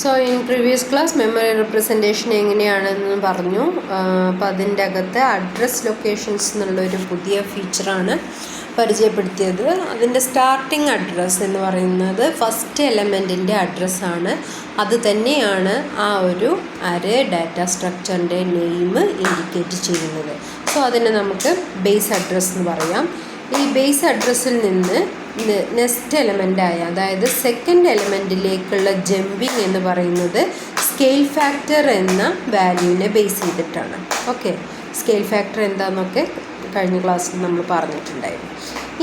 So in previous class memory representation എങ്ങനെയാണെന്ന് പറഞ്ഞു. അപ്പോൾ അതിൻ്റെ അകത്ത് അഡ്രസ് ലൊക്കേഷൻസ് എന്നുള്ളൊരു പുതിയ ഫീച്ചറാണ് പരിചയപ്പെടുത്തിയത്. അതിൻ്റെ സ്റ്റാർട്ടിംഗ് അഡ്രസ്സ് എന്ന് പറയുന്നത് ഫസ്റ്റ് എലമെൻറ്റിൻ്റെ അഡ്രസ്സാണ്. അത് തന്നെയാണ് ആ ഒരു അറേ ഡാറ്റ സ്ട്രക്ചറിൻ്റെ നെയിം ഇൻഡിക്കേറ്റ് ചെയ്യുന്നത്. സോ അതിനെ നമുക്ക് ബേസ് അഡ്രസ്സ് എന്ന് പറയാം. ഈ ബേസ് അഡ്രസ്സിൽ നിന്ന് നെക്സ്റ്റ് എലമെൻ്റായ അതായത് സെക്കൻഡ് എലമെൻറ്റിലേക്കുള്ള ജമ്പിങ് എന്ന് പറയുന്നത് സ്കെയിൽ ഫാക്ടർ എന്ന വാല്യൂവിനെ ബേസ് ചെയ്തിട്ടാണ്. ഓക്കെ, സ്കെയിൽ ഫാക്ടർ എന്താണെന്നൊക്കെ കഴിഞ്ഞ ക്ലാസ്സിൽ നമ്മൾ പറഞ്ഞിട്ടുണ്ടായിരുന്നു.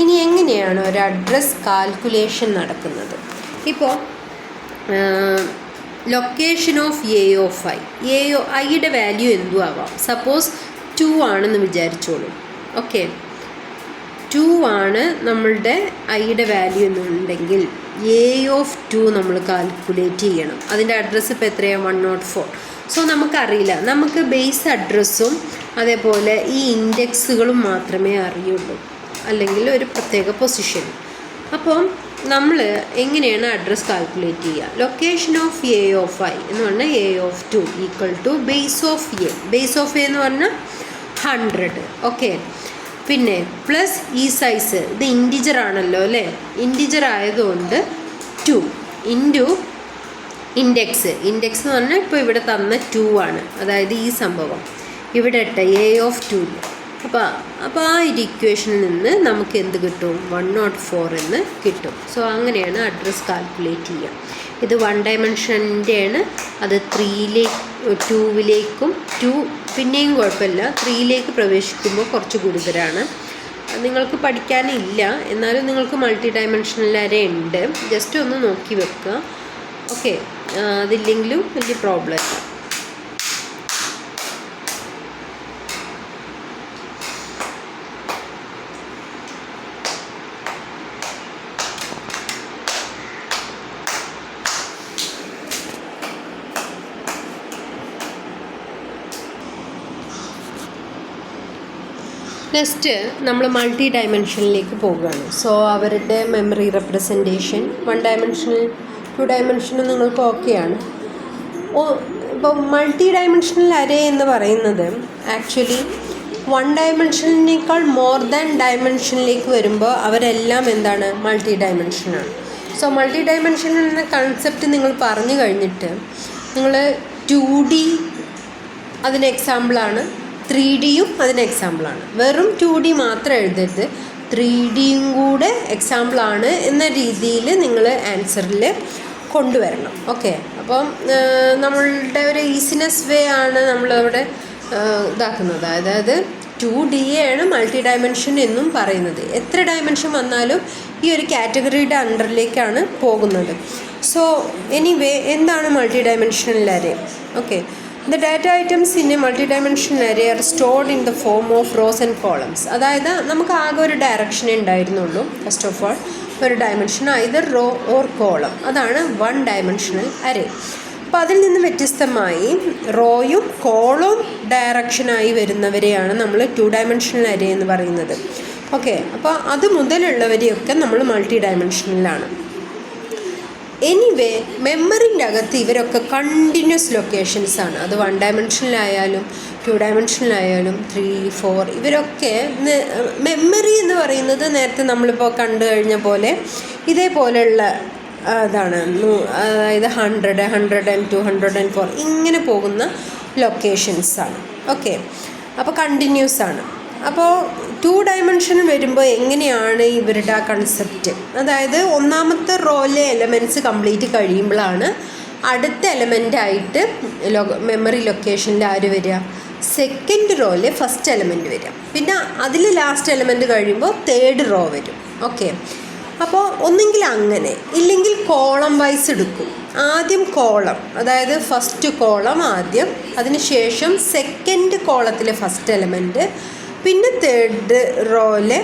ഇനി എങ്ങനെയാണ് ഒരു അഡ്രസ് കാൽക്കുലേഷൻ നടക്കുന്നത്? ഇപ്പോൾ ലൊക്കേഷൻ ഓഫ് എ ഓഫ് ഐയുടെ വാല്യൂ എന്തും ആവാം. സപ്പോസ് 2 ആണെന്ന് വിചാരിച്ചോളൂ. ഓക്കെ, 2 ആണ് നമ്മളുടെ ഐയുടെ വാല്യൂ എന്നുണ്ടെങ്കിൽ എ ഓഫ് 2 നമ്മൾ കാൽക്കുലേറ്റ് ചെയ്യണം. അതിൻ്റെ അഡ്രസ്സ് ഇപ്പോൾ എത്രയാണ്? 104. സോ നമുക്കറിയില്ല, നമുക്ക് ബേസ് അഡ്രസ്സും അതേപോലെ ഈ ഇൻഡെക്സുകളും മാത്രമേ അറിയുള്ളൂ, അല്ലെങ്കിൽ ഒരു പ്രത്യേക പൊസിഷൻ. അപ്പം നമ്മൾ എങ്ങനെയാണ് അഡ്രസ്സ് കാൽക്കുലേറ്റ് ചെയ്യുക? Location of A of I എന്ന് പറഞ്ഞാൽ A of 2 equal to base of A. Base of A എന്ന് പറഞ്ഞാൽ 100. ഓക്കെ, പിന്നെ പ്ലസ് ഈ സൈസ്, ഇത് ഇൻറ്റിജർ ആണല്ലോ അല്ലേ, ഇൻറ്റിജർ ആയതുകൊണ്ട് 2 ഇൻറ്റു ഇൻഡെക്സ്. ഇൻഡെക്സ് എന്ന് പറഞ്ഞാൽ ഇപ്പോൾ ഇവിടെ തന്ന 2 ആണ്, അതായത് ഈ സംഭവം ഇവിടെ ഇട്ട എ ഓഫ് 2. അപ്പോൾ ആ ഒരു ഇക്വേഷനിൽ നിന്ന് നമുക്ക് എന്ത് കിട്ടും? 104 എന്ന് കിട്ടും. സോ അങ്ങനെയാണ് അഡ്രസ്സ് കാൽക്കുലേറ്റ് ചെയ്യുക. ഇത് 1 ഡയമെൻഷൻ്റെയാണ്. അത് 2ലേക്കും 2 പിന്നെയും കുഴപ്പമില്ല, 3ലേക്ക് പ്രവേശിക്കുമ്പോൾ കുറച്ച് ഗുരുതരമാണ്. നിങ്ങൾക്ക് പഠിക്കാനില്ല, എന്നാലും നിങ്ങൾക്ക് മൾട്ടി ഡയമെൻഷണൽ അറേ ഉണ്ട്. ജസ്റ്റ് ഒന്ന് നോക്കി വെക്കുക. ഓക്കെ, അതില്ലെങ്കിലും വലിയ പ്രോബ്ലം ഇല്ല. നെക്സ്റ്റ് നമ്മൾ മൾട്ടി ഡയമെൻഷനിലേക്ക് പോവുകയാണ്. സോ അവരുടെ മെമ്മറി റെപ്രസെൻറ്റേഷൻ 1 ഡയമെൻഷണൽ 2 ഡയമെൻഷനും നിങ്ങൾക്ക് ഓക്കെയാണ്. ഇപ്പോൾ മൾട്ടി ഡയമെൻഷണൽ അറേ എന്ന് പറയുന്നത് ആക്ച്വലി 1 ഡയമെൻഷനേക്കാൾ മോർ ദാൻ ഡയമെൻഷനിലേക്ക് വരുമ്പോൾ അവരെല്ലാം എന്താണ്? മൾട്ടി ഡയമെൻഷനാണ്. സോ മൾട്ടി ഡയമെൻഷൻ എന്ന കൺസെപ്റ്റ് നിങ്ങൾ പറഞ്ഞു കഴിഞ്ഞിട്ട് നിങ്ങൾ 2D അതിന് എക്സാമ്പിളാണ്, 3Dയും അതിന് എക്സാമ്പിളാണ്. വെറും 2D മാത്രം എഴുതരുത്, 3Dയും കൂടെ എക്സാമ്പിളാണ് എന്ന രീതിയിൽ നിങ്ങൾ ആൻസറിൽ കൊണ്ടുവരണം. ഓക്കെ, അപ്പം നമ്മളുടെ ഒരു ഈസിനെസ് വേ ആണ് നമ്മളവിടെ ഇതാക്കുന്നത്. അതായത് 2Dയാണ് മൾട്ടി ഡയമെൻഷൻ എന്നും പറയുന്നത്. എത്ര ഡയമെൻഷൻ വന്നാലും ഈ ഒരു കാറ്റഗറിയുടെ അണ്ടറിലേക്കാണ് പോകുന്നത്. സോ എനിവേ, എന്താണ് multi dimensional array? Okay, the data items in a multi-dimensional array are stored in the form of rows and columns. അതായത് നമുക്ക് ആകെ ഒരു ഡയറക്ഷൻ ഉണ്ടായിരുന്നുള്ളൂ. ഫസ്റ്റ് ഓഫ് ഓൾ ഒരു dimension either row or column. അതാണ് 1 dimensional array. അപ്പോൾ അതിൽ നിന്ന് വ്യത്യസ്തമായി റോയും കോളവും ഡയറക്ഷനായി വരുന്നവരെയാണ് നമ്മൾ 2 ഡയമെൻഷണൽ അറേ എന്ന് പറയുന്നത്. ഓക്കെ, അപ്പോൾ അത് മുതലുള്ളവരെയൊക്കെ നമ്മൾ മൾട്ടി ഡയമെൻഷനിലാണ്. എനിവേ, മെമ്മറിൻ്റെ അകത്ത് ഇവരൊക്കെ കണ്ടിന്യൂസ് ലൊക്കേഷൻസാണ്. അത് 1 ഡയമെൻഷനിലായാലും 2 ഡയമെൻഷനിലായാലും 3, 4 ഇവരൊക്കെ മെമ്മറി എന്ന് പറയുന്നത് നേരത്തെ നമ്മളിപ്പോൾ കണ്ടു കഴിഞ്ഞ പോലെ ഇതേപോലെയുള്ള അതാണ്. അതായത് 100, 102, 104 ഇങ്ങനെ പോകുന്ന ലൊക്കേഷൻസാണ്. ഓക്കെ, അപ്പോൾ കണ്ടിന്യൂസ് ആണ്. അപ്പോൾ 2 ഡയമെൻഷൻ വരുമ്പോൾ എങ്ങനെയാണ് ഇവരുടെ ആ കൺസെപ്റ്റ്? അതായത് ഒന്നാമത്തെ റോയിലെ എലമെൻറ്റ്സ് കംപ്ലീറ്റ് കഴിയുമ്പോഴാണ് അടുത്ത എലമെൻ്റായിട്ട് മെമ്മറി ലൊക്കേഷനിൽ ആര് വരിക? സെക്കൻഡ് റോയിലെ ഫസ്റ്റ് എലമെൻറ്റ് വരിക. പിന്നെ അതിൽ ലാസ്റ്റ് എലമെൻറ്റ് കഴിയുമ്പോൾ 3rd റോ വരും. ഓക്കെ, അപ്പോൾ ഒന്നെങ്കിൽ അങ്ങനെ, ഇല്ലെങ്കിൽ കോളം വൈസ് എടുക്കും. ആദ്യം കോളം, അതായത് ഫസ്റ്റ് കോളം ആദ്യം, അതിനുശേഷം സെക്കൻഡ് കോളത്തിലെ ഫസ്റ്റ് എലമെൻറ്റ്, പിന്നെ 3rd റോയിലെ,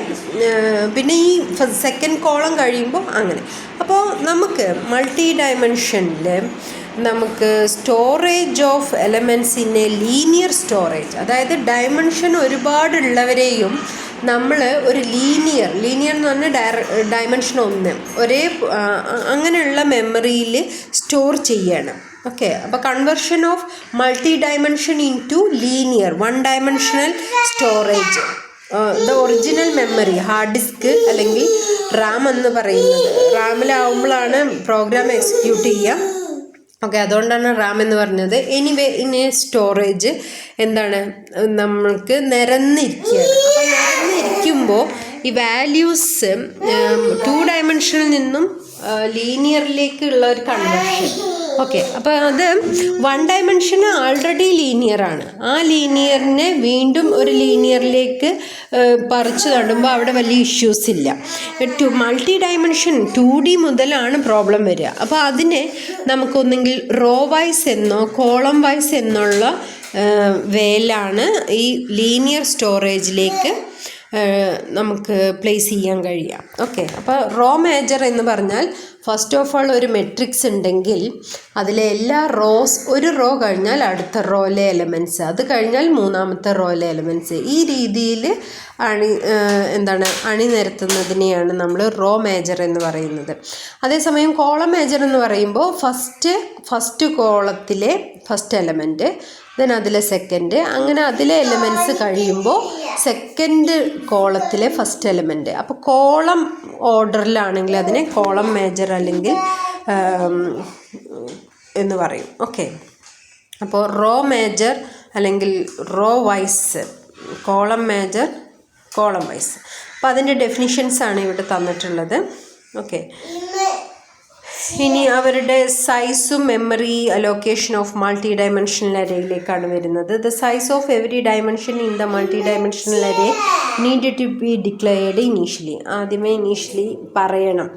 പിന്നെ ഈ സെക്കൻഡ് കോളം കഴിയുമ്പോൾ അങ്ങനെ. അപ്പോൾ നമുക്ക് മൾട്ടി ഡയമെൻഷനിൽ നമുക്ക് storage of elements in A linear storage, അതായത് ഡയമെൻഷൻ ഒരുപാടുള്ളവരെയും നമ്മൾ ഒരു ലീനിയർ എന്ന് പറഞ്ഞാൽ ഡയമെൻഷൻ 1 ഒരേ അങ്ങനെയുള്ള മെമ്മറിയിൽ സ്റ്റോർ ചെയ്യണം. ഓക്കെ, അപ്പോൾ conversion of multi dimension into linear 1 dimensional storage. The original memory hard disk അല്ലെങ്കിൽ റാം എന്ന് പറയുന്നത്, റാമിലാവുമ്പോഴാണ് പ്രോഗ്രാം എക്സിക്യൂട്ട് ചെയ്യുക. ഓക്കെ, അതുകൊണ്ടാണ് റാം എന്ന് പറഞ്ഞത്. എനിവേ ഇനി സ്റ്റോറേജ് എന്താണ്, നമ്മൾക്ക് നിരന്നിരിക്കുകയാണ്. അപ്പോൾ നിരന്നിരിക്കുമ്പോൾ ഈ വാല്യൂസ് 2 ഡയമെൻഷനിൽ നിന്നും ലീനിയറിലേക്കുള്ള ഒരു കൺവെർഷൻ. ഓക്കെ, അപ്പോൾ അത് 1 ഡയമെൻഷൻ ആൾറെഡി ലീനിയറാണ്. ആ ലീനിയറിനെ വീണ്ടും ഒരു ലീനിയറിലേക്ക് പറിച്ചു നടുമ്പോൾ അവിടെ വലിയ ഇഷ്യൂസ് ഇല്ല. മൾട്ടി ഡയമെൻഷൻ 2D മുതലാണ് പ്രോബ്ലം വരിക. അപ്പോൾ അതിനെ നമുക്കൊന്നെങ്കിൽ റോ വൈസ് എന്നോ കോളം വൈസ് എന്നുള്ള വേലാണ് ഈ ലീനിയർ സ്റ്റോറേജിലേക്ക് നമുക്ക് പ്ലേസ് ചെയ്യാൻ കഴിയാം. ഓക്കെ, അപ്പോൾ റോ മേജർ എന്ന് പറഞ്ഞാൽ ഫസ്റ്റ് ഓഫ് ഓൾ ഒരു മെട്രിക്സ് ഉണ്ടെങ്കിൽ അതിലെ എല്ലാ റോസ്, ഒരു റോ കഴിഞ്ഞാൽ അടുത്ത റോയിലെ എലമെൻറ്റ്സ്, അത് കഴിഞ്ഞാൽ മൂന്നാമത്തെ റോയിലെ എലമെൻറ്റ്സ്, ഈ രീതിയിൽ അണിനിരത്തുന്നതിനെയാണ് നമ്മൾ റോ മേജർ എന്ന് പറയുന്നത്. അതേസമയം കോളം മേജർ എന്ന് പറയുമ്പോൾ ഫസ്റ്റ് കോളത്തിലെ ഫസ്റ്റ് എലമെൻറ്റ്, ദെൻ അതിലെ സെക്കൻഡ്, അങ്ങനെ അതിലെ എലമെൻറ്റ്സ് കഴിയുമ്പോൾ സെക്കൻഡ് കോളത്തിലെ ഫസ്റ്റ് എലമെൻറ്റ്. അപ്പോൾ കോളം ഓർഡറിലാണെങ്കിൽ അതിനെ കോളം മേജർ അല്ലെങ്കിൽ എന്ന് പറയും. ഓക്കെ, അപ്പോൾ റോ മേജർ അല്ലെങ്കിൽ row wise, column major, column wise. അപ്പോൾ അതിൻ്റെ ഡെഫിനിഷൻസാണ് ഇവിടെ തന്നിട്ടുള്ളത്. ഓക്കെ, ഇനി അവരുടെ സൈസും memory allocation of multi dimensional അറേയിലേക്കാണ് വരുന്നത്. The size of every dimension in the multi dimensional array needed to be declared initially. ആദ്യമേ ഇനീഷ്യലി പറയണം.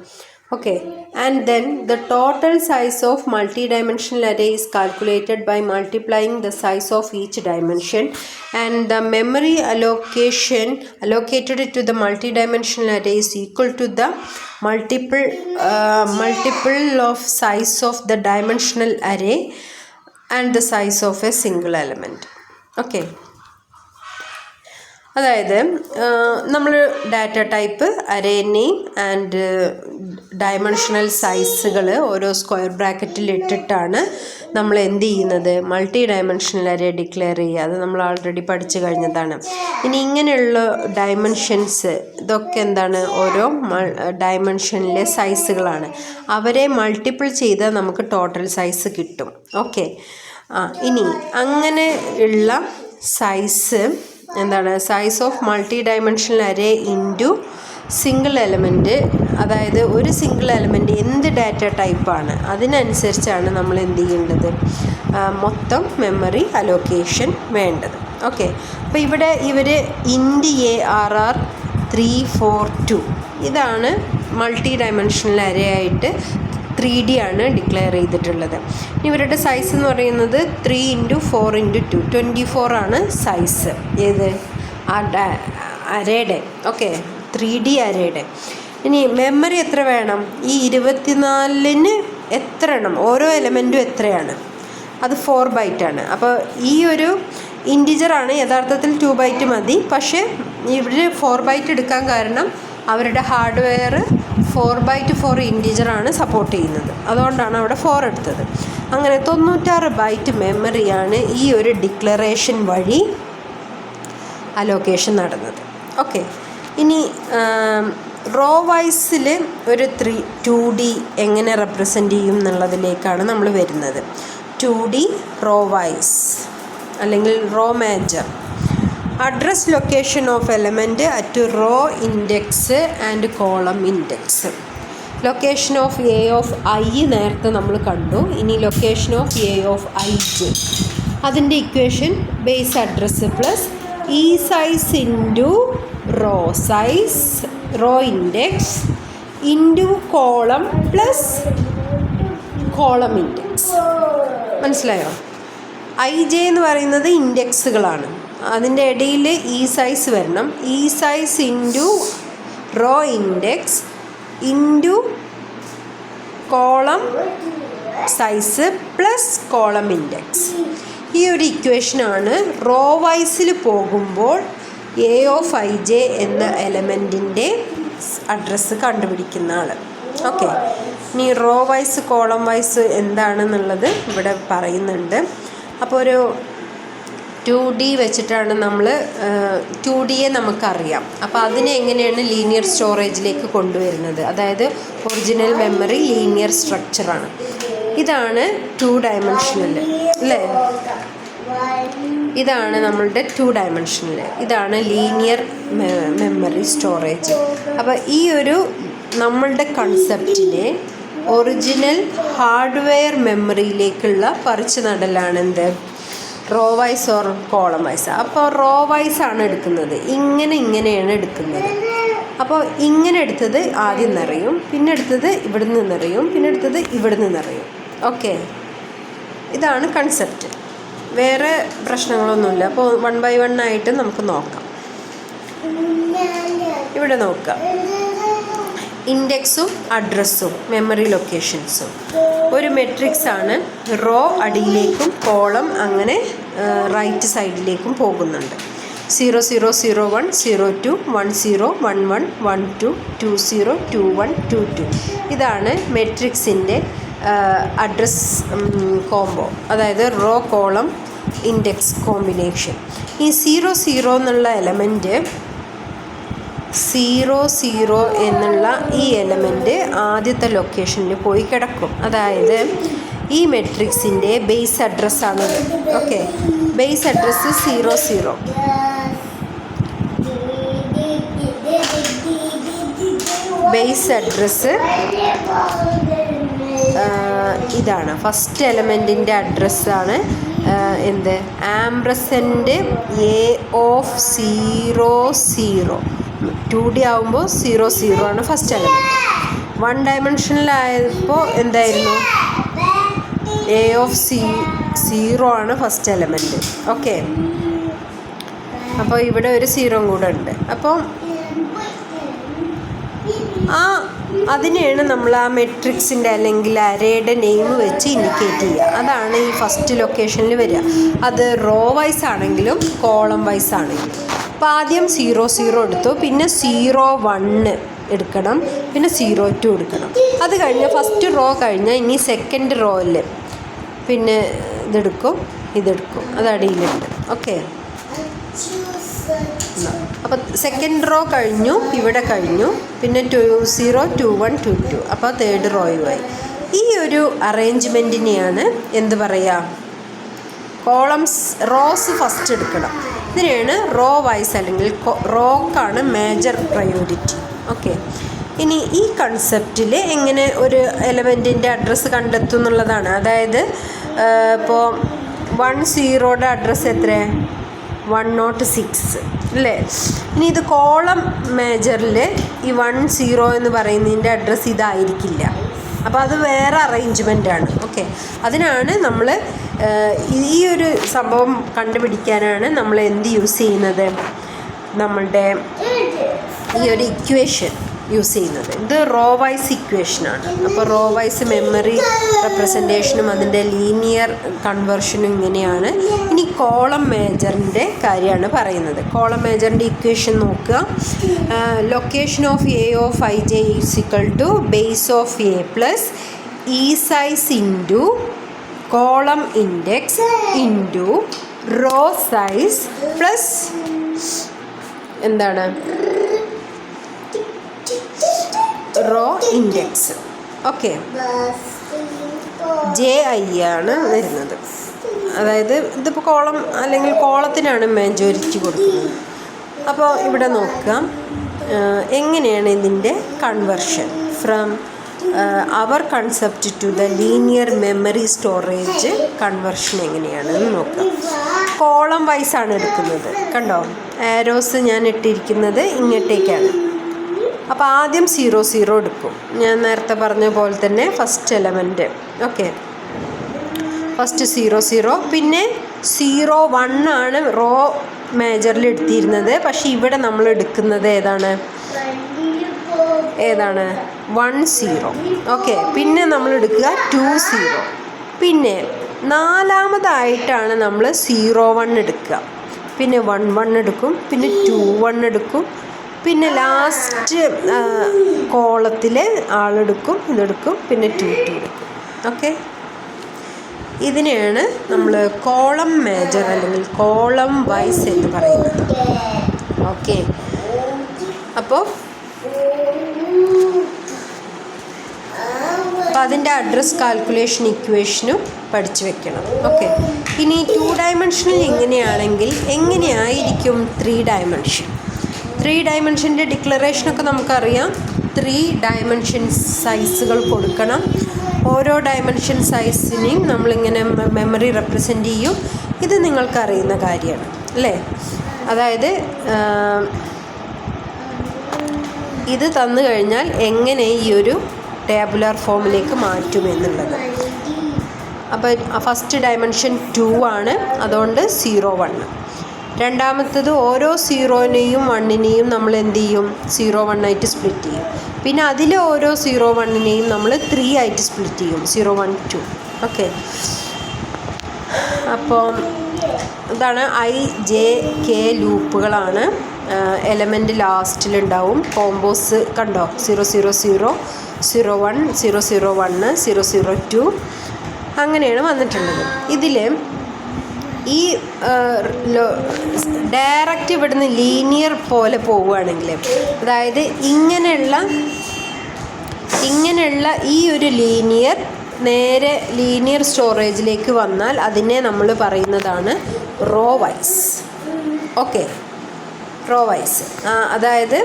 Okay, and then the total size of multi-dimensional array is calculated by multiplying the size of each dimension, and the memory allocation allocated to the multi-dimensional array is equal to the multiple of size of the dimensional array and the size of a single element. Okay, അതായത് നമ്മൾ data type, array name and dimensional സൈസുകൾ ഓരോ square ബ്രാക്കറ്റിൽ ഇട്ടിട്ടാണ് നമ്മൾ എന്ത് ചെയ്യുന്നത്, multi dimensional array declare ചെയ്യുക. അത് നമ്മൾ ഓൾറെഡി പഠിച്ചു കഴിഞ്ഞതാണ്. ഇനി ഇങ്ങനെയുള്ള ഡയമെൻഷൻസ് ഇതൊക്കെ എന്താണ്, ഓരോ ഡയമെൻഷനിലെ സൈസുകളാണ്. അവരെ മൾട്ടിപ്പിൾ ചെയ്താൽ നമുക്ക് ടോട്ടൽ സൈസ് കിട്ടും. ഓക്കെ, ഇനി അങ്ങനെ ഉള്ള സൈസ് എന്താണ്, size of multi dimensional array into single element. അതായത് ഒരു സിംഗിൾ എലമെൻറ്റ് എന്ത് ഡാറ്റ ടൈപ്പാണ് അതിനനുസരിച്ചാണ് നമ്മൾ എന്ത് ചെയ്യേണ്ടത്, മൊത്തം മെമ്മറി അലോക്കേഷൻ വേണ്ടത്. ഓക്കെ, അപ്പോൾ ഇവിടെ ഇവർ ഇൻറ്റ് ARR342 ഇതാണ് മൾട്ടി ഡയമെൻഷണൽ അറേ ആയിട്ട് 3D ആണ് ഡിക്ലെയർ ചെയ്തിട്ടുള്ളത്. ഇവരുടെ സൈസ് എന്ന് പറയുന്നത് 3 × 4 × 2 24 ആണ് സൈസ്. ഏത് അരേയുടെ. Okay, 3D അരേയുടെ. ഇനി മെമ്മറി എത്ര വേണം, ഈ 24-ന് എത്ര എണ്ണം, ഓരോ എലമെൻറ്റും എത്രയാണ്, അത് 4 ബൈറ്റാണ്. അപ്പോൾ ഈ ഒരു ഇൻറ്റിജറാണ്, യഥാർത്ഥത്തിൽ 2 ബൈറ്റ് മതി. പക്ഷേ ഇവർ 4 ബൈറ്റ് എടുക്കാൻ കാരണം അവരുടെ ഹാർഡ്വെയർ 4x4 ഇൻറ്റിജറാണ് സപ്പോർട്ട് ചെയ്യുന്നത്. അതുകൊണ്ടാണ് അവിടെ 4 എടുത്തത്. അങ്ങനെ 96 ബൈറ്റ് മെമ്മറിയാണ് ഈ ഒരു ഡിക്ലറേഷൻ വഴി അലോക്കേഷൻ നടന്നത്. ഓക്കെ, ഇനി റോ വൈസിൽ ഒരു 2D എങ്ങനെ റെപ്രസെൻ്റ് ചെയ്യും എന്നുള്ളതിലേക്കാണ് നമ്മൾ വരുന്നത്. 2D റോ വൈസ് അല്ലെങ്കിൽ row major. Address location of element at row index and column index. Location of A of I നേരത്തെ നമ്മൾ കണ്ടു. ഇനി location of A of I J. അതിൻ്റെ equation base address plus E size into row size, row index into column plus column index. മനസ്സിലായോ? I J എന്ന് പറയുന്നത് ഇൻഡെക്സുകളാണ്. അതിൻ്റെ ഇടയിൽ ഇ സൈസ് വരണം. E size into row index into column size plus column index. ഈ ഒരു ഇക്വേഷനാണ് raw വൈസിൽ പോകുമ്പോൾ എ ഓഫ് ഐ ജെ എന്ന എലമെൻറ്റിൻ്റെ അഡ്രസ്സ് കണ്ടുപിടിക്കുന്ന ആൾ. ഓക്കെ, ഇനി റോ വൈസ് കോളം വൈസ് എന്താണെന്നുള്ളത് ഇവിടെ പറയുന്നുണ്ട്. അപ്പോൾ ഒരു 2D വെച്ചിട്ടാണ് നമ്മൾ 2Dയെ നമുക്കറിയാം. അപ്പോൾ അതിനെ എങ്ങനെയാണ് ലീനിയർ സ്റ്റോറേജിലേക്ക് കൊണ്ടുവരുന്നത്, അതായത് ഒറിജിനൽ മെമ്മറി ലീനിയർ സ്ട്രക്ചറാണ്. ഇതാണ് 2 ഡയമെൻഷനിൽ അല്ലേ, ഇതാണ് നമ്മളുടെ 2 ഡയമെൻഷനിൽ, ഇതാണ് ലീനിയർ മെമ്മറി സ്റ്റോറേജ്. അപ്പോൾ ഈ ഒരു നമ്മളുടെ കൺസെപ്റ്റിനെ ഒറിജിനൽ ഹാർഡ്വെയർ മെമ്മറിയിലേക്കുള്ള പറിച്ചു നടലാണ് എന്ത്, raw vice or column wise. അപ്പോൾ റോ വൈസ് ആണ് എടുക്കുന്നത്, ഇങ്ങനെയാണ് എടുക്കുന്നത്. അപ്പോൾ ഇങ്ങനെ എടുത്തത് ആദ്യം നിറയും, പിന്നെ എടുത്തത് ഇവിടെ നിന്ന് നിറയും, പിന്നെ എടുത്തത് ഇവിടെ നിന്ന് നിറയും. ഓക്കെ, ഇതാണ് കൺസെപ്റ്റ്. വേറെ പ്രശ്നങ്ങളൊന്നുമില്ല. അപ്പോൾ 1 by 1 ആയിട്ട് നമുക്ക് നോക്കാം. ഇവിടെ നോക്കാം, ഇൻഡെക്സും അഡ്രസ്സും മെമ്മറി ലൊക്കേഷൻസും ഒരു മെട്രിക്സ് ആണ്. റോ അടിയിലേക്കും കോളം അങ്ങനെ റൈറ്റ് സൈഡിലേക്കും പോകുന്നുണ്ട്. 0 0 0 1 0 2 1 0 1 1 1 2 2 0 2 1 2 2. ഇതാണ് മെട്രിക്സിൻ്റെ അഡ്രസ് കോംബോ, അതായത് റോ കോളം ഇൻഡെക്സ് കോമ്പിനേഷൻ. ഈ 0 0 എന്നുള്ള എലമെൻറ്റ് 0 0 എന്നുള്ള ഈ എലമെൻറ്റ് ആദ്യത്തെ ലൊക്കേഷനിൽ പോയി കിടക്കും. അതായത് ഈ മെട്രിക്സിൻ്റെ ബേസ് അഡ്രസ്സാണത്. Okay, base address 0 0. Base address ഇതാണ്, ഫസ്റ്റ് എലമെൻറ്റിൻ്റെ അഡ്രസ്സാണ് എന്ത്, ആംബ്രസൻ്റ് A of 0 0. 2D ആവുമ്പോൾ 0 0 ആണ് ഫസ്റ്റ് എലമെൻറ്റ്. 1 ഡയമെൻഷനിലായപ്പോൾ എന്തായിരുന്നു, A of 0 ആണ് ഫസ്റ്റ് എലമെൻറ്റ്. ഓക്കെ, അപ്പോൾ ഇവിടെ ഒരു 0 കൂടെ ഉണ്ട്. അപ്പോൾ അതിനെയാണ് നമ്മൾ ആ മെട്രിക്സിൻ്റെ അല്ലെങ്കിൽ അരേയുടെ നെയിം വെച്ച് ഇൻഡിക്കേറ്റ് ചെയ്യുക. അതാണ് ഈ ഫസ്റ്റ് ലൊക്കേഷനിൽ വരിക. അത് റോ വൈസ് ആണെങ്കിലും കോളം വൈസ് ആണെങ്കിലും. അപ്പോൾ ആദ്യം 0 0 എടുത്തു, പിന്നെ 0 1 എടുക്കണം, പിന്നെ 0 2 എടുക്കണം. അത് കഴിഞ്ഞ് ഫസ്റ്റ് റോ കഴിഞ്ഞാൽ ഇനി സെക്കൻഡ് റോയിൽ പിന്നെ ഇതെടുക്കും, അത് അടിയിലുണ്ട്. ഓക്കെ, അപ്പോൾ സെക്കൻഡ് റോ കഴിഞ്ഞു, ഇവിടെ കഴിഞ്ഞു, പിന്നെ 2 0 2 1 2 2. അപ്പോൾ തേർഡ് റോയുമായി. ഈ ഒരു അറേഞ്ച്മെൻറ്റിനെയാണ് എന്ത് പറയുക, റോസ് ഫസ്റ്റ് എടുക്കണം. ഇതിനെയാണ് റോ വൈസ് അല്ലെങ്കിൽ റോക്കാണ് മേജർ പ്രയോറിറ്റി. ഓക്കെ, ഇനി ഈ കൺസെപ്റ്റിൽ എങ്ങനെ ഒരു എലമെൻറ്റിൻ്റെ അഡ്രസ്സ് കണ്ടെത്തും എന്നുള്ളതാണ്. അതായത് ഇപ്പോൾ 1 0യുടെ അഡ്രസ്സ് എത്ര, 106 അല്ലേ. ഇനി ഇത് കോളം മേജറിൽ ഈ 1 0 എന്ന് പറയുന്നതിൻ്റെ അഡ്രസ്സ് ഇതായിരിക്കില്ല. അപ്പോൾ അത് വേറെ അറേഞ്ച്മെൻറ്റാണ്. ഓക്കെ, അതിനാണ് നമ്മൾ ഈ ഒരു സംഭവം കണ്ടുപിടിക്കാനാണ് നമ്മൾ എന്ത് യൂസ് ചെയ്യുന്നത്, നമ്മളുടെ ഈ ഒരു ഇക്വേഷൻ യൂസ് ചെയ്യുന്നത്. ഇത് റോ വൈസ് ഇക്വേഷനാണ്. അപ്പോൾ റോ വൈസ് മെമ്മറി റെപ്രസെൻറ്റേഷനും അതിൻ്റെ ലീനിയർ കൺവേർഷനും ഇങ്ങനെയാണ്. ഇനി കോളം മേജറിൻ്റെ കാര്യമാണ് പറയുന്നത്. കോളം മേജറിൻ്റെ ഇക്വേഷൻ നോക്കുക. Location of A of ij is equal to base of A plus E size into column index into row size plus എന്താണ് റോ ഇൻഡെക്സ്. ഓക്കെ, JI ആണ് വരുന്നത്. അതായത് ഇതിപ്പോൾ കോളം അല്ലെങ്കിൽ കോളത്തിനാണ് മെജോറിറ്റി കൊടുക്കുന്നത്. അപ്പോൾ ഇവിടെ നോക്കാം എങ്ങനെയാണ് ഇതിൻ്റെ conversion from our concept to the linear memory storage conversion എങ്ങനെയാണെന്ന് നോക്കാം. കോളം വൈസാണ് എടുക്കുന്നത്. കണ്ടോ, ആരോസ് ഞാൻ ഇട്ടിരിക്കുന്നത് ഇങ്ങോട്ടേക്കാണ്. അപ്പോൾ ആദ്യം 0 0 എടുക്കും. ഞാൻ നേരത്തെ പറഞ്ഞ പോലെ തന്നെ ഫസ്റ്റ് എലമെൻറ്റ്. ഓക്കെ, ഫസ്റ്റ് 0 0, പിന്നെ 0 1 ആണ് റോ മേജറിൽ എടുത്തിരുന്നത്. പക്ഷേ ഇവിടെ നമ്മൾ എടുക്കുന്നത് ഏതാണ് 1 0. ഓക്കെ, പിന്നെ നമ്മൾ എടുക്കുക 2 0. പിന്നെ നാലാമതായിട്ടാണ് നമ്മൾ 0 1 എടുക്കുക. പിന്നെ 1 1 എടുക്കും, പിന്നെ 2 1 എടുക്കും, പിന്നെ ലാസ്റ്റ് കോളത്തിൽ ആളെടുക്കും, ഇതെടുക്കും, പിന്നെ 2 എടുക്കും. ഓക്കെ, ഇതിനെയാണ് നമ്മൾ കോളം മേജർ അല്ലെങ്കിൽ കോളം വൈസ് എന്ന് പറയുന്നത്. ഓക്കെ, അപ്പോൾ അതിൻ്റെ അഡ്രസ് കാൽക്കുലേഷൻ ഇക്വേഷനും പഠിച്ചു വെക്കണം. ഓക്കെ, ഇനി 2 ഡയമെൻഷനിൽ ഇങ്ങനെയാണെങ്കിൽ എങ്ങനെയായിരിക്കും 3 ഡയമെൻഷൻ? 3 ഡയമെൻഷൻ്റെ ഡിക്ലറേഷനൊക്കെ നമുക്കറിയാം. 3 ഡയമെൻഷൻ സൈസുകൾ കൊടുക്കണം. ഓരോ ഡയമെൻഷൻ സൈസിനെയും നമ്മളിങ്ങനെ മെമ്മറി റെപ്രസെൻ്റ് ചെയ്യും. ഇത് നിങ്ങൾക്കറിയുന്ന കാര്യമാണ് അല്ലേ? അതായത് ഇത് തന്നു കഴിഞ്ഞാൽ എങ്ങനെ ഈ ഒരു ടേബുലാർ ഫോമിലേക്ക് മാറ്റുമെന്നുള്ളത്. അപ്പോൾ ഫസ്റ്റ് ഡയമെൻഷൻ 2 ആണ്, അതുകൊണ്ട് 0 1. രണ്ടാമത്തത് ഓരോ 0നെയും 1നെയും നമ്മൾ എന്ത് ചെയ്യും? 0 1 ആയിട്ട് സ്പ്ലിറ്റ് ചെയ്യും. പിന്നെ അതിലെ ഓരോ 0 1നെയും നമ്മൾ 3 ആയിട്ട് സ്പ്ലിറ്റ് ചെയ്യും. 0 1 2. ഓക്കെ, അപ്പോൾ ഇതാണ് I J K ലൂപ്പുകളാണ്. എലമെൻറ്റ് ലാസ്റ്റിലുണ്ടാവും. കോമ്പോസ് കണ്ടോ? 0 0 0 0 1 0 0 1 0 0 2 അങ്ങനെയാണ് വന്നിട്ടുള്ളത്. ഇതിൽ ഈ ഡയറക്റ്റ് ഇവിടുന്ന് ലീനിയർ പോലെ പോവുകയാണെങ്കിൽ, അതായത് ഇങ്ങനെയുള്ള ഈ ഒരു ലീനിയർ നേരെ ലീനിയർ സ്റ്റോറേജിലേക്ക് വന്നാൽ അതിനെ നമ്മൾ പറയുന്നതാണ് raw vice. Okay, raw vice. അതായത്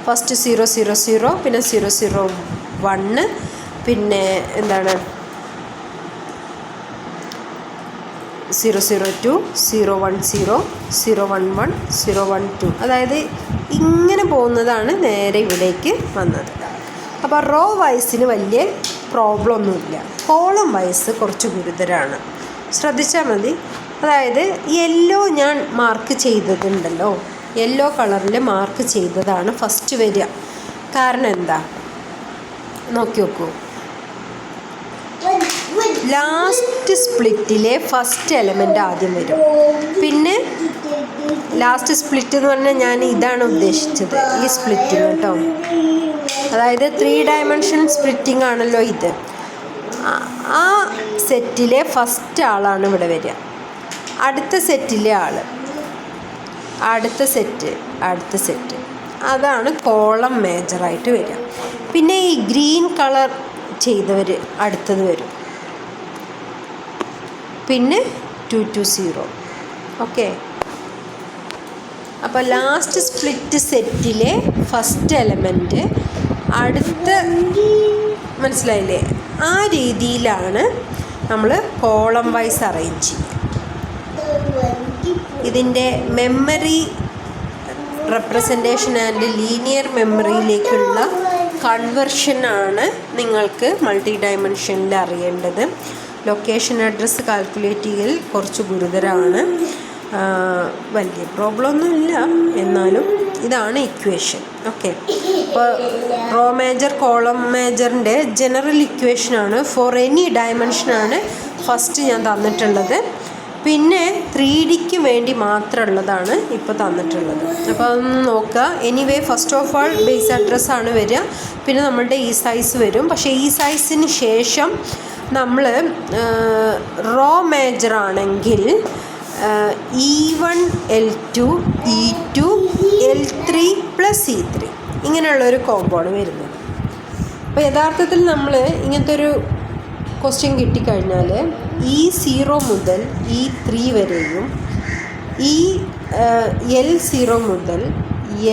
ഫസ്റ്റ് 0 0 0, പിന്നെ 0 0 1, പിന്നെ എന്താണ് 0 0 2 0 1 0 0 1 1 0 1 2. അതായത് ഇങ്ങനെ പോകുന്നതാണ് നേരെ ഇവിടേക്ക് വന്നത്. അപ്പോൾ റോ വൈസിന് വലിയ പ്രോബ്ലം ഒന്നുമില്ല. കോളം വൈസ് കുറച്ച് ഗുരുതരമാണ്, ശ്രദ്ധിച്ചാൽ മതി. അതായത് യെല്ലോ ഞാൻ മാർക്ക് ചെയ്തതുണ്ടല്ലോ, യെല്ലോ കളറിൽ മാർക്ക് ചെയ്തതാണ് ഫസ്റ്റ് വരിക. കാരണം എന്താ നോക്കി നോക്കൂ. ലാസ്റ്റ് സ്പ്ലിറ്റിലെ ഫസ്റ്റ് എലമെൻ്റ് ആദ്യം വരും. പിന്നെ ലാസ്റ്റ് സ്പ്ലിറ്റ് എന്ന് പറഞ്ഞാൽ ഞാൻ ഇതാണ് ഉദ്ദേശിച്ചത്, ഈ സ്പ്ലിറ്റിങ് കേട്ടോ. അതായത് 3 ഡയമെൻഷൻ സ്പ്ലിറ്റിംഗ് ആണല്ലോ ഇത്. ആ സെറ്റിലെ ഫസ്റ്റ് ആളാണ് ഇവിടെ വരിക. അടുത്ത സെറ്റിലെ ആൾ, അടുത്ത സെറ്റ്, അടുത്ത സെറ്റ്. അതാണ് കോളം മേജറായിട്ട് വരിക. പിന്നെ ഈ ഗ്രീൻ കളർ ചെയ്തവർ അടുത്തത് വരും. പിന്നെ 2 2 0. ഓക്കെ, അപ്പോൾ ലാസ്റ്റ് സ്പ്ലിറ്റ് സെറ്റിലെ ഫസ്റ്റ് എലമെൻറ്റ് അടുത്ത, മനസ്സിലായില്ലേ? ആ രീതിയിലാണ് നമ്മൾ കോളം വൈസ് അറേഞ്ച് ചെയ്യുക. ഇതിൻ്റെ മെമ്മറി റെപ്രസെൻറ്റേഷൻ ആൻഡ് ലീനിയർ മെമ്മറിയിലേക്കുള്ള കൺവെർഷനാണ് നിങ്ങൾക്ക് മൾട്ടി ഡയമെൻഷനിൽ അറിയേണ്ടത്. ലൊക്കേഷൻ അഡ്രസ്സ് കാൽക്കുലേറ്റ് ചെയ്യൽ കുറച്ച് ഗുരുതരമാണ്. വലിയ പ്രോബ്ലം ഒന്നുമില്ല, എന്നാലും ഇതാണ് ഇക്വേഷൻ. ഓക്കെ, ഇപ്പോൾ റോ മേജർ കോളം മേജറിൻ്റെ ജനറൽ ഇക്വേഷനാണ്. ഫോർ എനി ഡയമെൻഷനാണ് ഫസ്റ്റ് ഞാൻ തന്നിട്ടുള്ളത്. പിന്നെ 3Dക്ക് വേണ്ടി മാത്രമുള്ളതാണ് ഇപ്പോൾ തന്നിട്ടുള്ളത്. അപ്പോൾ അതൊന്ന് നോക്കുക. Anyway first of all base അഡ്രസ്സാണ് വരിക. പിന്നെ നമ്മളുടെ ഈ സൈസ് വരും. പക്ഷേ ഈ സൈസിന് ശേഷം നമ്മൾ റോ മേജർ ആണെങ്കിൽ E1 L2 E2 L3 + E3 ഇങ്ങനെയുള്ളൊരു കോമ്പോണ് വരുന്നത്. അപ്പോൾ യഥാർത്ഥത്തിൽ നമ്മൾ ഇങ്ങനത്തെ ഒരു ക്വസ്റ്റ്യൻ കിട്ടിക്കഴിഞ്ഞാൽ E0 മുതൽ E3 വരെയും L0 മുതൽ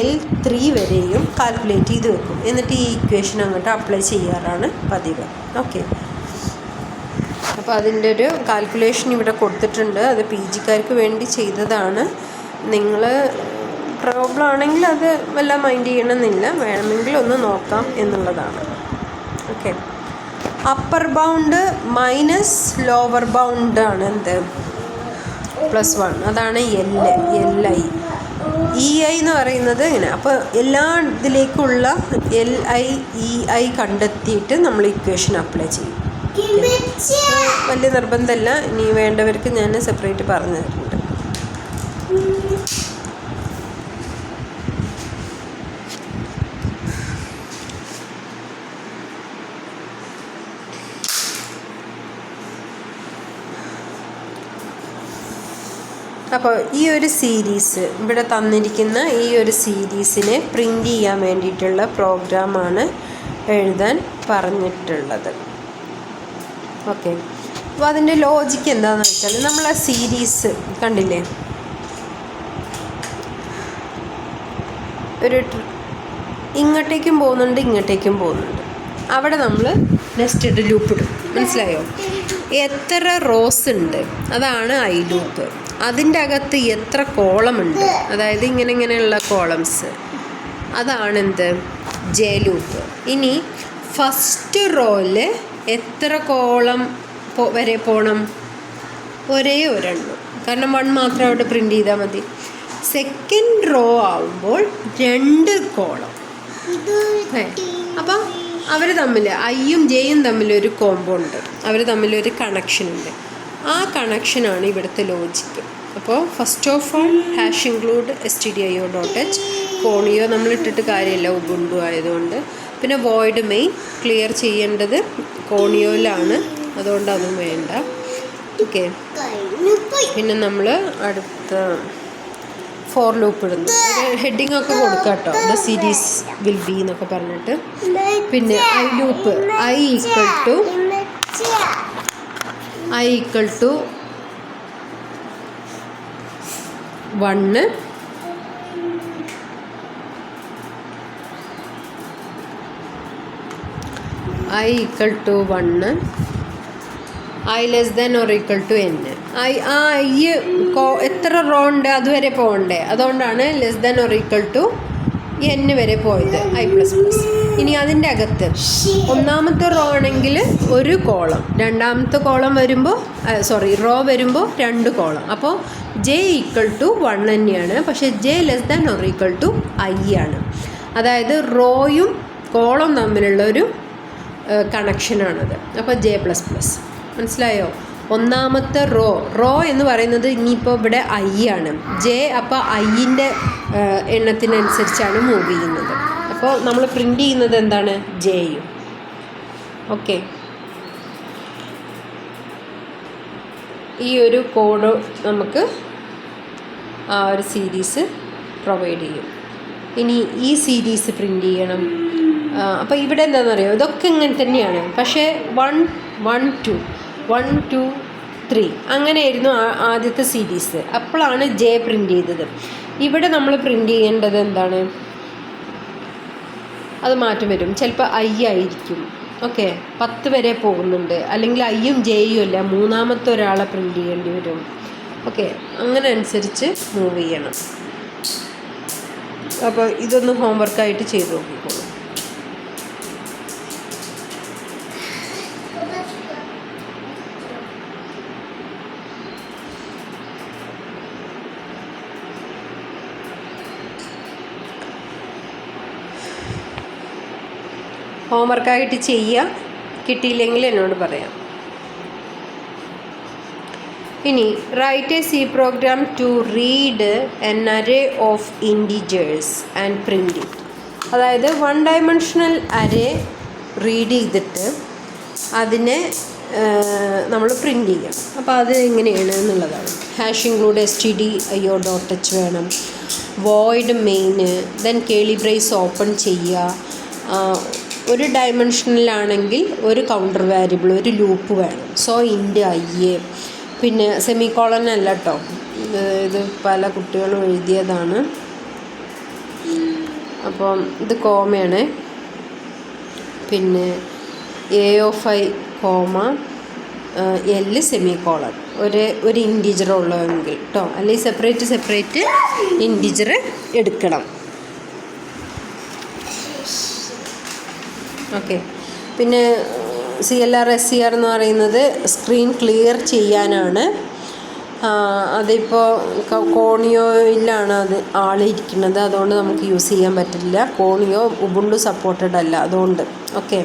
L3 വരെയും കാൽക്കുലേറ്റ് ചെയ്ത് വെക്കും. എന്നിട്ട് ഈ ഇക്വേഷൻ അങ്ങോട്ട് അപ്ലൈ ചെയ്യാറാണ് പതിവ്. ഓക്കെ, അപ്പോൾ അതിൻ്റെ ഒരു കാൽക്കുലേഷൻ ഇവിടെ കൊടുത്തിട്ടുണ്ട്. അത് PGക്കാർക്ക് വേണ്ടി ചെയ്തതാണ്. നിങ്ങൾ പ്രോബ്ലം ആണെങ്കിൽ അത് വല്ല മൈൻഡ് ചെയ്യണമെന്നില്ല, വേണമെങ്കിൽ ഒന്ന് നോക്കാം എന്നുള്ളതാണ്. Okay, upper bound minus lower bound ആണ് എന്ത്? +1. അതാണ് LI. EI എന്ന് പറയുന്നത് ഇങ്ങനെ. അപ്പോൾ എല്ലാ ഇതിലേക്കുള്ള LI EI കണ്ടെത്തിയിട്ട് നമ്മൾ ഇക്വേഷൻ അപ്ലൈ ചെയ്യും. വലിയ നിർബന്ധമല്ല, ഇനി വേണ്ടവർക്ക് ഞാൻ സെപ്പറേറ്റ് പറഞ്ഞു തരുന്നുണ്ട്. അപ്പോൾ ഈ ഒരു സീരീസ് ഇവിടെ തന്നിരിക്കുന്ന ഈ ഒരു സീരീസിനെ പ്രിൻ്റ് ചെയ്യാൻ വേണ്ടിയിട്ടുള്ള പ്രോഗ്രാമാണ് എഴുതാൻ പറഞ്ഞിട്ടുള്ളത്. ഓക്കെ, അപ്പോൾ അതിൻ്റെ ലോജിക്ക് എന്താണെന്ന് വെച്ചാൽ നമ്മൾ ആ സീരീസ് കണ്ടില്ലേ, ഒരു ഇങ്ങോട്ടേക്കും പോകുന്നുണ്ട് ഇങ്ങോട്ടേക്കും പോകുന്നുണ്ട്. അവിടെ നമ്മൾ നെസ്റ്റഡ് ലൂപ്പ് ഇടും. മനസ്സിലായോ? എത്ര റോസ് ഉണ്ട് അതാണ് ഐ ലൂപ്പ്. അതിൻ്റെ അകത്ത് എത്ര കോളമുണ്ട്, അതായത് ഇങ്ങനെയുള്ള കോളംസ്, അതാണ് എന്ത്, ജെ ലൂപ്പ്. ഇനി ഫസ്റ്റ് റോയിൽ എത്ര കോളം വരെ പോകണം? ഒരേ ഒരെണ്ണം, കാരണം 1 മാത്രം അവിടെ പ്രിൻ്റ് ചെയ്താൽ മതി. സെക്കൻഡ് റോ ആവുമ്പോൾ 2 കോളം. അപ്പം അവർ തമ്മിൽ ഐയും ജെയും തമ്മിലൊരു കോംബോ ഉണ്ട്, അവർ തമ്മിലൊരു കണക്ഷനുണ്ട്. ആ കണക്ഷനാണ് ഇവിടുത്തെ ലോജിക്ക്. അപ്പോൾ first of all #include stdio.h, conio നമ്മളിട്ടിട്ട് കാര്യമില്ല ഉബുണ്ടു ആയതുകൊണ്ട്. പിന്നെ വോയിഡ് മെയിൻ ക്ലിയർ ചെയ്യേണ്ടത് കോണിയോയിലാണ്, അതുകൊണ്ട് അതും വേണ്ട. ഓക്കെ, പിന്നെ നമ്മൾ അടുത്ത ഫോർ ലൂപ്പ് ഇടുന്നു. ഒരു ഹെഡിങ് ഒക്കെ കൊടുക്കാം കേട്ടോ, ദ സീരീസ് വിൽ ബി എന്നൊക്കെ പറഞ്ഞിട്ട്. പിന്നെ i loop i equal to 1, i equal to 1, i less than or equal to n. എത്ര റോ ഉണ്ട് അതുവരെ പോകണ്ടേ, അതുകൊണ്ടാണ് less than or equal to n വരെ പോയത്, i++. ഇനി അതിൻ്റെ അകത്ത് ഒന്നാമത്തെ റോ ആണെങ്കിൽ ഒരു കോളം, രണ്ടാമത്തെ കോളം വരുമ്പോൾ റോ വരുമ്പോൾ 2 കോളം. അപ്പോൾ j ഈക്വൽ ടു 1 തന്നെയാണ്, പക്ഷേ j less than or equal to i ആണ്. അതായത് റോയും കോളം തമ്മിലുള്ളൊരു കണക്ഷനാണത്. അപ്പോൾ j++. മനസ്സിലായോ? ഒന്നാമത്തെ റോ എന്ന് പറയുന്നത് ഇനിയിപ്പോൾ ഇവിടെ ഐ ആണ്, ജെ അപ്പോൾ ഐൻ്റെ എണ്ണത്തിനനുസരിച്ചാണ് മൂവ് ചെയ്യുന്നത്. അപ്പോൾ നമ്മൾ പ്രിൻ്റ് ചെയ്യുന്നത് എന്താണ്, ജെയും. ഓക്കെ, ഈ ഒരു കോഡ് നമുക്ക് ആ ഒരു സീരീസ് പ്രൊവൈഡ് ചെയ്യും. ഇനി ഈ സീരീസ് പ്രിൻ്റ് ചെയ്യണം. അപ്പോൾ ഇവിടെ എന്താണെന്ന് അറിയാമോ, ഇതൊക്കെ ഇങ്ങനെ തന്നെയാണ്, പക്ഷേ 1, 1, 2 3 അങ്ങനെയായിരുന്നു ആദ്യത്തെ സീരീസ്. അപ്പോഴാണ് ജെ പ്രിൻ്റ് ചെയ്തത്. ഇവിടെ നമ്മൾ പ്രിൻ്റ് ചെയ്യേണ്ടത് എന്താണ്, അത് മാറ്റം വരും. ചിലപ്പോൾ ഐ ആയിരിക്കും. ഓക്കെ, 10 വരെ പോകുന്നുണ്ട്, അല്ലെങ്കിൽ ഐയും ജെയും അല്ല, മൂന്നാമത്തെ ഒരാളെ പ്രിൻ്റ് ചെയ്യേണ്ടി വരും. ഓക്കെ, അങ്ങനെ അനുസരിച്ച് മൂവ് ചെയ്യണം. അപ്പോൾ ഇതൊന്ന് ഹോംവർക്കായിട്ട് ചെയ്ത് നോക്കിക്കോളൂ. ഹോംവർക്കായിട്ട് ചെയ്യുക, കിട്ടിയില്ലെങ്കിൽ എന്നോട് പറയാം. ഇനി write a C program to read an array of integers and print it. അതായത് 1 ഡയമെൻഷണൽ അറേ റീഡ് ചെയ്തിട്ട് അതിനെ നമ്മൾ പ്രിൻ്റ് ചെയ്യാം. അപ്പോൾ അത് എങ്ങനെയാണ് എന്നുള്ളതാണ്. #include stdio.h വേണം, വോയിഡ് മെയിന്, ദെൻ കേളി ബ്രേസ് ഓപ്പൺ ചെയ്യുക. ഒരു ഡയമെൻഷനിലാണെങ്കിൽ ഒരു കൗണ്ടർ വാരിയബിൾ, ഒരു ലൂപ്പ് വേണം. സോ ഇൻറ്റ് ഐ, പിന്നെ സെമിക്കോളൻ അല്ല കേട്ടോ, ഇത് പല കുട്ടികളും എഴുതിയതാണ്. അപ്പം ഇത് കോമയാണ്. പിന്നെ a(i), l സെമിക്കോളൻ, ഒരു ഇൻറ്റിജർ ഉള്ളതെങ്കിൽ കേട്ടോ, അല്ലെങ്കിൽ സെപ്പറേറ്റ് ഇൻറ്റിജർ എടുക്കണം. ഓക്കെ, പിന്നെ CLR SCR എന്ന് പറയുന്നത് സ്ക്രീൻ ക്ലിയർ ചെയ്യാനാണ്. അതിപ്പോൾ കോണിയോയിലാണ് അത് ആളിരിക്കുന്നത്, അതുകൊണ്ട് നമുക്ക് യൂസ് ചെയ്യാൻ പറ്റില്ല. കോണിയോ ഉബുണ്ടു സപ്പോർട്ടഡ് അല്ല, അതുകൊണ്ട്. ഓക്കെ,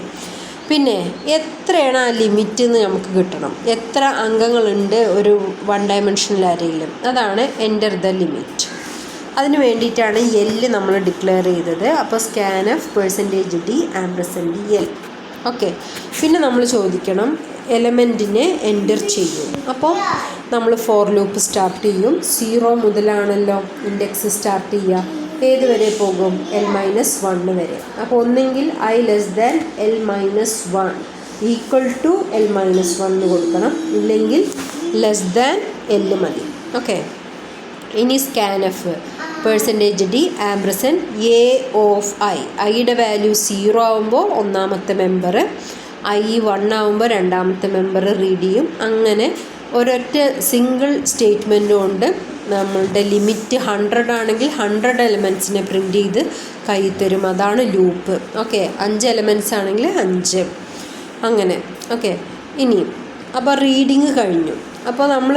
പിന്നെ എത്രയാണ് ആ ലിമിറ്റ് എന്ന് നമുക്ക് കിട്ടണം. എത്ര അംഗങ്ങളുണ്ട് ഒരു 1 ഡയമെൻഷണൽ അറേയിൽ, അതാണ് എൻ്റർ ദ ലിമിറ്റ്. അതിന് വേണ്ടിയിട്ടാണ് എൽ നമ്മൾ ഡിക്ലെയർ ചെയ്തത്. അപ്പോൾ scanf %d %l. ഓക്കെ, പിന്നെ നമ്മൾ ചോദിക്കണം എലമെൻറ്റിനെ എൻ്റർ ചെയ്യും. അപ്പോൾ നമ്മൾ ഫോർ ലൂപ്പ് സ്റ്റാർട്ട് ചെയ്യും. 0 മുതലാണല്ലോ ഇൻഡെക്സ് സ്റ്റാർട്ട് ചെയ്യുക. ഏത് വരെ പോകും? L-1 വരെ. അപ്പോൾ ഒന്നെങ്കിൽ I < L-1 equal to L-1 കൊടുക്കണം, ഇല്ലെങ്കിൽ < L മതി. ഓക്കെ. ഇനി scanf %d & a of i. ഐയുടെ വാല്യൂ 0 ആകുമ്പോൾ ഒന്നാമത്തെ മെമ്പർ, i 1 ആകുമ്പോൾ രണ്ടാമത്തെ മെമ്പർ റീഡ് ചെയ്യും. അങ്ങനെ ഒരൊറ്റ സിംഗിൾ സ്റ്റേറ്റ്മെൻറ്റ് കൊണ്ട് നമ്മളുടെ ലിമിറ്റ് 100 ആണെങ്കിൽ 100 എലമെൻറ്റ്സിനെ പ്രിൻ്റ് ചെയ്ത് കയ്യിൽ തരും. അതാണ് ലൂപ്പ്. ഓക്കെ. 5 എലമെൻറ്റ്സ് ആണെങ്കിൽ 5 അങ്ങനെ. ഓക്കെ. ഇനി അപ്പോൾ റീഡിങ് കഴിഞ്ഞു. അപ്പോൾ നമ്മൾ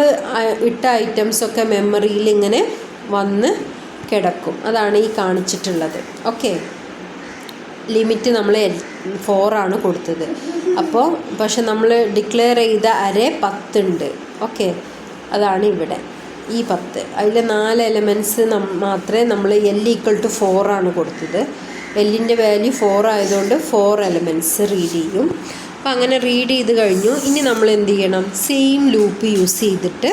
ഇട്ട ഐറ്റംസൊക്കെ മെമ്മറിയിൽ ഇങ്ങനെ വന്ന് കിടക്കും. അതാണ് ഈ കാണിച്ചിട്ടുള്ളത്. ഓക്കെ. ലിമിറ്റ് നമ്മൾ 4 ആണ് കൊടുത്തത്. അപ്പോൾ പക്ഷെ നമ്മൾ ഡിക്ലെയർ ചെയ്ത അറേ 10 ഉണ്ട്. ഓക്കെ. അതാണ് ഇവിടെ ഈ 10. അതിൽ 4 എലമെൻറ്റ്സ് മാത്രമേ നമ്മൾ L = 4 ആണ് കൊടുത്തത്. Lൻ്റെ വാല്യൂ 4 ആയതുകൊണ്ട് 4 എലമെൻറ്റ്സ് റീഡ് ചെയ്യും. അപ്പോൾ അങ്ങനെ റീഡ് ചെയ്ത് കഴിഞ്ഞു. ഇനി നമ്മൾ എന്ത് ചെയ്യണം? സെയിം ലൂപ്പ് യൂസ് ചെയ്തിട്ട്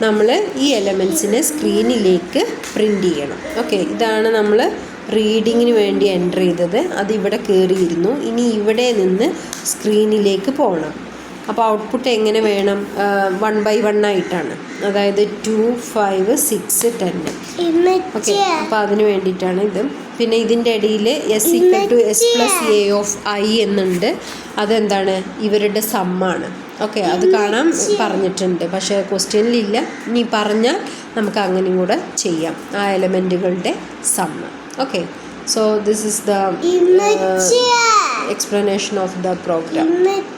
നമ്മൾ ഈ എലമെൻറ്റ്സിനെ സ്ക്രീനിലേക്ക് പ്രിൻ്റ് ചെയ്യണം. ഓക്കെ. ഇതാണ് നമ്മൾ റീഡിങ്ങിന് വേണ്ടി എൻ്റർ ചെയ്തത്. അതിവിടെ കയറിയിരുന്നു. ഇനി ഇവിടെ നിന്ന് സ്ക്രീനിലേക്ക് പോകണം. അപ്പോൾ ഔട്ട്പുട്ട് എങ്ങനെ വേണം? 1 by 1 ആയിട്ടാണ്. അതായത് 2, 5, 6, 10. ഓക്കെ. അപ്പോൾ അതിന് വേണ്ടിയിട്ടാണ് ഇത്. പിന്നെ ഇതിൻ്റെ ഇടയിൽ S = S+a of i എന്നുണ്ട്. അതെന്താണ്? ഇവരുടെ സമ്മാണ്. ഓക്കെ. അത് കാണാൻ പറഞ്ഞിട്ടുണ്ട്, പക്ഷേ ക്വസ്റ്റ്യനിലില്ല. ഇനി പറഞ്ഞാൽ നമുക്ക് അങ്ങനെയും കൂടെ ചെയ്യാം, ആ എലമെൻറ്റുകളുടെ sum. Okay. So this is the explanation of the program.